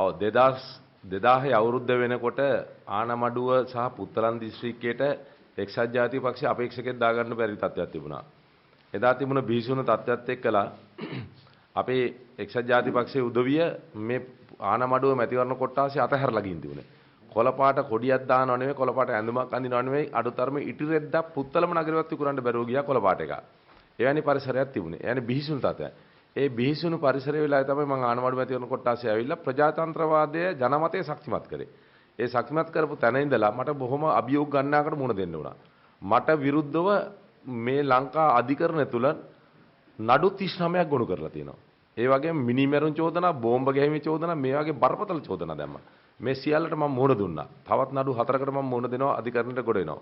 ඔව් 2000 අවුරුද්ද වෙනකොට ආනමඩුව සහ පුත්තලන් දිස්ත්‍රික්කයට එක්සත් ජාතික පක්ෂය අපේක්ෂකෙක් දාගන්න බැරි තත්ත්වයක් තිබුණා. එදා තිබුණ බිහිසුණු තත්ත්වයක් එක්කලා අපේ එක්සත් ජාතික පක්ෂයේ උදවිය මේ ආනමඩුව මැතිවරණ කොට්ටාසේ අතහැරලා ගින් තිබුණේ. කොළපාට කොඩියක් දානව නෙමෙයි කොළපාට ඇඳුමක් අඳිනව නෙමෙයි අඩුතරමේ ඉටි රෙද්දක් පුත්තලම නගරවත් විකුණන්න බැරුව ගියා කොළපාට එක. එවැනි පරිසරයක් තිබුණේ. එවැනි බිහිසුණු තත්ත්වයක්. ඒ බිහිසුණු පරිසරය වෙලාවේ තමයි මම ආනමඩුව මැතිවරණ කොට්ටාසේ ඇවිල්ලා ප්‍රජාතන්ත්‍රවාදය ජනමතය ශක්තිමත් කරේ. ඒ ශක්තිමත් කරපු තැන ඉඳලා මට බොහොම අභියෝග ගණනාවකට මුහුණ දෙන්න වුණා. මට විරුද්ධව මේ ලංකා අධිකරණය තුල නඩු 39ක් ගොනු කරලා තියෙනවා. ඒ වගේම මිනිමෙරුන් චෝදනා, බෝම්බ ගැහිමේ චෝදනා මේ වගේ බරපතල චෝදනා දැම්මා. මේ සියල්ලට මම මුහුණ දුන්නා. තවත් නඩු 4කට මම මුහුණ දෙනවා අධිකරණයට ගොඩ වෙනවා.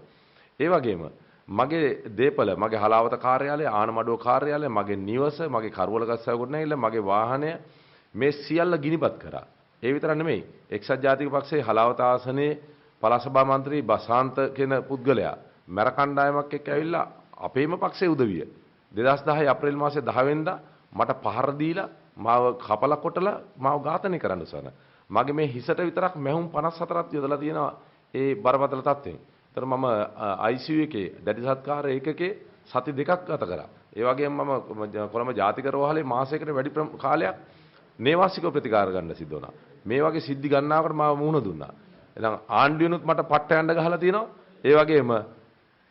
ඒ වගේම මගේ දේපල, මගේ හලාවත කාර්යාලය, ආනමඩුව කාර්යාලය, මගේ නිවස, මගේ කරවලගස්සව ගොඩනැගිල්ල, මගේ වාහනය මේ සියල්ල ගිනිපත් කරා. ඒ විතර නෙමෙයි. එක්සත් ජාතික පක්ෂයේ හලාවත ආසනයේ පළාත් සභා මන්ත්‍රී බසාන්ත කියන පුද්ගලයා මර කණ්ඩායමක් එක්ක ඇවිල්ලා අපේම පක්ෂයේ උදවිය 2010 අප්‍රේල් මාසේ 10 වෙනිදා මට පහර දීලා මාව කපලා කොටලා මාව ඝාතනය කරන්න උසන. මගේ මේ හිසට විතරක් මැහුම් 54ක් යොදලා තියෙනවා ඒ බරපතල තත්ත්වෙන්. ඒතර මම ICU එකේ දැඩි සත්කාර ඒකකේ සති දෙකක් ගත කරා. ඒ වගේම මම කොළඹ ජාතික රෝහලේ මාසයකට වැඩි කාලයක් නේවාසික ප්‍රතිකාර ගන්න සිද්ධ වුණා. මේ වගේ සිද්ධි ගණනාවකට මාව මුහුණ දුන්නා. එහෙනම් ආණ්ඩුවෙනුත් මට පට්ට යන්න ගහලා තියෙනවා. ඒ වගේම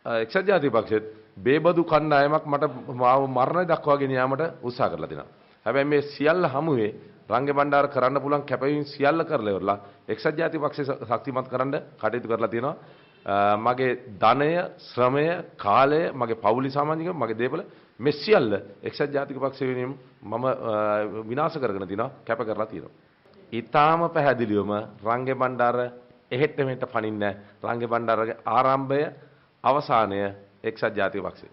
එක්සත් ජාතික පක්ෂෙත් බේබදු කණ්ඩායමක් මට මාව මරණය දක්වා ගෙන යාමට උත්සාහ කරලා තිනවා. හැබැයි මේ සියල්ල හමුවේ රංගේ බණ්ඩාර කරන්න පුළුවන් කැපවීම් සියල්ල කරලා ඉවරලා එක්සත් ජාතික පක්ෂය ශක්තිමත් කරන්න කටයුතු කරලා තිනවා. මගේ ධනය, ශ්‍රමය, කාලය, මගේ පෞලි සමාජික, මගේ දේපල මේ සියල්ල එක්සත් ජාතික පක්ෂය වෙනුවෙන් මම විනාශ කරගෙන තිනවා, කැප කරලා තිනවා. ඊටාම පැහැදිලිවම රංගේ බණ්ඩාර එහෙට මෙහෙට පනින්නේ රංගේ බණ්ඩාරගේ ආරම්භය අවසානය එක්සත් ජාතික පක්ෂය.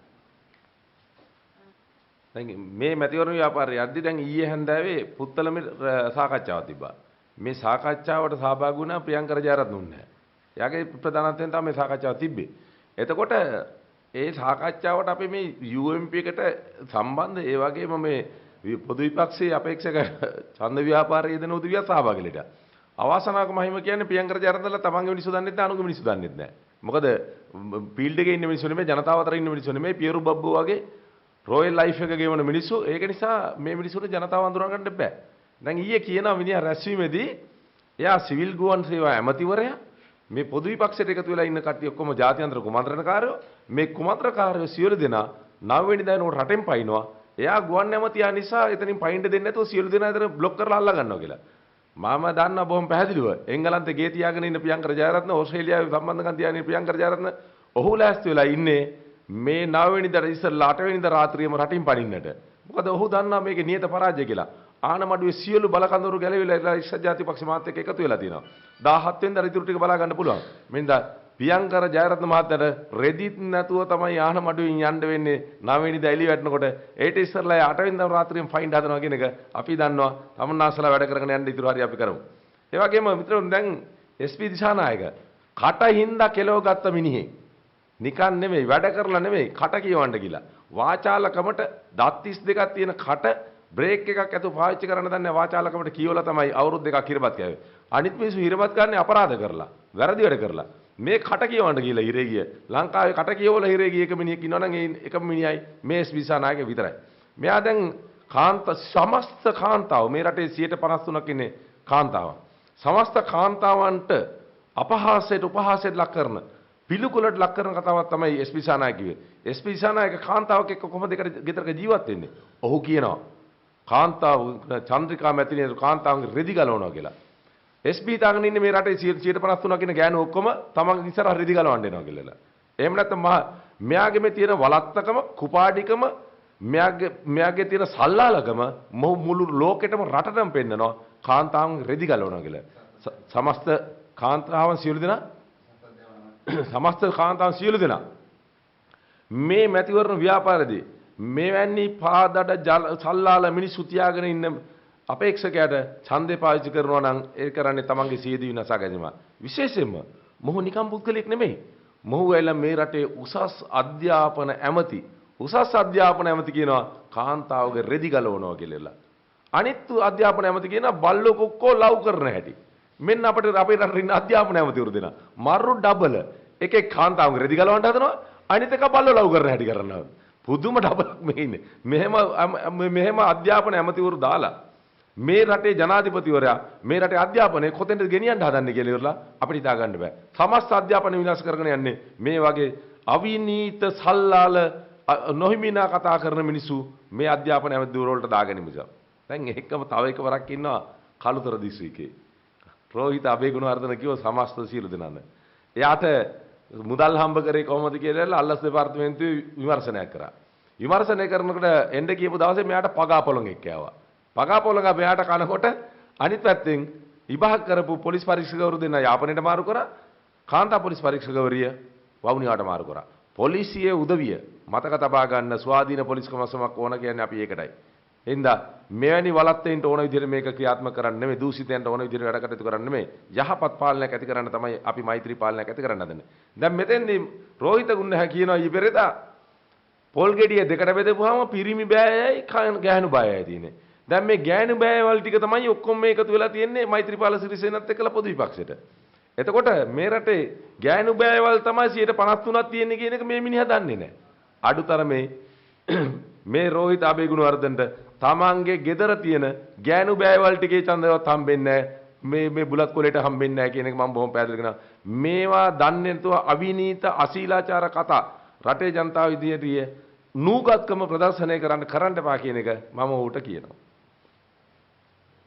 දැන් මේ මැතිවරණ ව්‍යාපාරය යද්දි දැන් ඊයේ හැන්දෑවේ පුත්තලමේ සාකච්ඡාවක් තිබ්බා. මේ සාකච්ඡාවට සහභාගී වුණා ප්‍රියංකර ජයරත්න උන්නේ. එයාගේ ප්‍රධානත්වයෙන් තමයි මේ සාකච්ඡාව තිබ්බේ. එතකොට ඒ සාකච්ඡාවට අපි මේ UMP එකට සම්බන්ධ ඒ වගේම මේ පොදු විපක්ෂයේ අපේක්ෂක ඡන්ද ව්‍යාපාරයේ දෙන උදවිය සහභාගී වෙලා. අවාසනාවක මහිම කියන්නේ ප්‍රියංකර ජයරත්නලා තමන්ගේ මිනිස්සු දන්නෙත් නැහැ අනුගේ මිනිස්සු දන්නෙත් නැහැ. මොකද ෆීල්ඩ් එකේ ඉන්න මිනිස්සු නෙමෙයි ජනතාව අතර ඉන්න මිනිස්සු නෙමෙයි පියරු බබ්බෝ වගේ රොයල් ලයිෆ් එක ගෙවන මිනිස්සු. ඒක නිසා මේ මිනිස්සුන්ට ජනතාව අඳුරා ගන්න බෑ. දැන් ඊයේ කියනවා මිනිහා රැස්වීමේදී එයා සිවිල් ගුවන් සේවා ඇමතිවරයා මේ පොදු විපක්ෂයට එකතු වෙලා ඉන්න කට්ටිය ඔක්කොම ජාත්‍යන්තර කුමන්ත්‍රණකාරයෝ මේ කුමන්ත්‍රණකාරයෝ සියලු දෙනා 9 වෙනිදා එනකොට රටෙන් පයින්නවා. එයා ගුවන් ඇමතියා නිසා එතනින් පයින්න දෙන්නේ නැතුව සියලු දෙනා එතන બ્લોක් කරලා අල්ලා ගන්නවා කියලා. මම දන්නා බොහොම පැහැදිලිව එංගලන්තේ ගේ තියාගෙන ඉන්න ප්‍රියංකර ජයරත්න, ඕස්ට්‍රේලියාවේ සම්බන්ධකම් තියාගෙන ඉන්න ප්‍රියංකර ජයරත්න ඔහු ලෑස්ති වෙලා ඉන්නේ මේ 9 වෙනිදා ඉස්සෙල්ලා 8 වෙනිදා රාත්‍රියේම රටින් පනින්නට. මොකද ඔහු දන්නා මේකේ නියත පරාජය කියලා. ආනමඩුවේ සියලු බලකඳවුරු ගැලවිලා එක්සත් ජාතික පක්ෂ මාත් එක්ක එකතු වෙලා තියෙනවා. 17 වෙනිදා ඉතුරු ටික බලා ගන්න පුළුවන්. මෙන්දා ප්‍රියංකර ජයරත්න මහත්තයාට රෙදිත් නැතුව තමයි ආනමඩුවෙන් යන්න වෙන්නේ 9 වෙනිදා එළිය වැටෙනකොට. ඒට ඉස්සෙල්ලා 8 වෙනිදා රාත්‍රියෙන් ෆයින් හදනවා කියන එක අපි දන්නවා. තමන්නාසලා වැඩ කරගෙන යන්න ඉතුරු හරිය අපි කරමු. ඒ වගේම මිත්‍රයන් දැන් SP දිසානායක කටින්දා කෙලව ගත්ත මිනිහෙක්. නිකන් නෙමෙයි වැඩ කරලා නෙමෙයි කට කියවන්න ගිලා. වාචාලකමට දත් 32ක් තියෙන කට බ්‍රේක් එකක් ඇතුව පාවිච්චි කරන්න දන්නේ වාචාලකමට කියවලා තමයි අවුරුදු දෙකක් හිරපත් කෑවේ. අනිත් මිනිස්සු හිරපත් ගන්න අපරාධ කරලා, වැරදි වැඩ කරලා. මේ කට කියවන්න ගිහලා හිරේ ගිය. ලංකාවේ කට කියවලා හිරේ ගිය එක මිනිහෙක් ඉන්නවනම් ඒ එකම මිනිහයි මේ ස්විසා නායක විතරයි. මෙයා දැන් සමස්ත කාන්තාව මේ රටේ 53% ඉන්නේ කාන්තාවන්. සමස්ත කාන්තාවන්ට අපහාසයට උපහාසයට ලක් කරන පිළිකුලට ලක් කරන කතාවක් තමයි SP දිසානායක කිව්වේ. SP දිසානායක කාන්තාවක් එක්ක කොහොමද ගෙදරක ජීවත් වෙන්නේ? ඔහු කියනවා කාන්තාව චන්ද්‍රිකා මැතිණිය කාන්තාවන්ගේ රෙදි ගලවනවා කියලා. SP තාගෙන ඉන්නේ මේ රටේ 53% කියන ගෑනු ඔක්කොම තමන්ගේ ඉස්සරහ රෙදි ගලවන්න එනවා කියලා. එහෙම නැත්නම් මෙයාගේ මේ තියෙන වලත්තකම, කුපාඩිකම, මෙයාගේ තියෙන සල්ලාලකම මුළු ලෝකෙටම රටටම පෙන්නනවා කාන්තාවන් රෙදි ගලවනවා කියලා. සමස්ත කාන්තාවන් සියලු දෙනා සමස්ත කාන්තාවන් සියලු දෙනා මේ මැතිවරණ ව්‍යාපාරයේදී මෙවැනි පාදඩ සල්ලාල මිනිස්සු තියාගෙන ඉන්න අපේක්ෂකයාට ඡන්දේ පාවිච්චි කරනවා නම් ඒ කරන්නේ තමන්ගේ සියදී විනාශ ගැනීම. විශේෂයෙන්ම මොහු නිකම් පුද්ගලෙක් නෙමෙයි. මොහු ඇවිල්ලා මේ රටේ උසස් අධ්‍යාපන ඇමති කියනවා කාන්තාවගේ රෙදි ගලවනවා කියලා. අනිත් අධ්‍යාපන ඇමති කියන බල්ලෝ කොක්කෝ ලව් කරන හැටි. මෙන්න අපේ රටේ ඉන්න අධ්‍යාපන ඇමතිවරු දෙනා. මරු ඩබල. එකෙක් කාන්තාවගේ රෙදි ගලවන්න හදනවා. අනිත් එක බල්ලෝ ලව් කරන හැටි කරනවා. පුදුම ඩබලක් මේ ඉන්නේ. මෙහෙම අධ්‍යාපන ඇමතිවරු දාලා මේ රටේ ජනාධිපතිවරයා මේ රටේ අධ්‍යාපනය කොතෙන්ද ගෙනියන්න හදන්නේ කියලා ඉවරලා අපිට හිතා ගන්න බෑ. සමස්ත අධ්‍යාපනය විනාශ කරගෙන යන්නේ මේ වගේ අවිනීත සල්ලාල නොහිමිනා කතා කරන මිනිස්සු මේ අධ්‍යාපන ඇමතිවරු වලට දාගෙන ඉමුසා. දැන් ඒකම තව එකවරක් ඉන්නවා කළුතර දිස්ත්‍රික්කේ. රෝහිත අබේගුණවර්ධන කිව්ව සමස්ත සියලු දෙනාම. එයාට මුදල් හම්බ කරේ කොහොමද කියලා අල්ලස් දෙපාර්තමේන්තුවේ විමර්ශනයක් කරා. විමර්ශනය කරනකොට එන්න කියපු දවසේ මෙයාට පගා පොළොංගෙක් කෑවා. පගා පොළොංග මෙයාට කනකොට අනිත් පැත්තෙන් විභාග කරපු පොලිස් පරීක්ෂකවරු දෙන්න යාපනයට මාරු කරා. කාන්තා පොලිස් පරීක්ෂකවරිය වවුනියාට මාරු කරා. පොලිසියේ උදවිය මතක තබා ගන්න ස්වාධීන පොලිස් කමසමක් ඕන කියන්නේ අපි ඒකටයි. හින්දා මෙවැනි වලත්තෙන්ට ඕන විදිහට මේක ක්‍රියාත්මක කරන්න නෙමෙයි දූෂිතයන්ට ඕන විදිහට වැඩ කටයුතු කරන්න නෙමෙයි යහපත් පාලනයක් ඇති කරන්න තමයි අපි මෛත්‍රී පාලනයක් ඇති කරන්න හදන්නේ. දැන් මෙතෙන්දී රෝහිත ගුණහ කියනවා ඊපෙරේදා පොල් ගෙඩිය දෙකට බෙදපුවාම පිරිමි බෑයයි ගෑනු බෑයයි තියෙන්නේ. දැන් මේ ගෑනු බෑයවල් ටික තමයි ඔක්කොම මේ එකතු වෙලා තියෙන්නේ මෛත්‍රීපාල සිරිසේනත් එක්කලා පොදු විපක්ෂයට. එතකොට මේ රටේ ගෑනු බෑයවල් තමයි 53ක් තියෙන්නේ කියන එක මේ මිනිහා දන්නේ නැහැ. අඩුතරමේ මේ රෝහිත අබේගුණවර්ධනට තමන්ගේ ගෙදර තියෙන ගෑනු බෑයවල් ටිකේ ඡන්දවත් හම්බෙන්නේ නැහැ. මේ බුලත් කොලේට හම්බෙන්නේ නැහැ කියන එක මම බොහොම පැහැදිලි කරනවා. මේවා දන්නේ නැතුව අවිනීත අශීලාචාර කතා රටේ ජනතාව විදියට නූගත්කම ප්‍රදර්ශනය කරන්න එපා කියන එක මම ඌට කියනවා.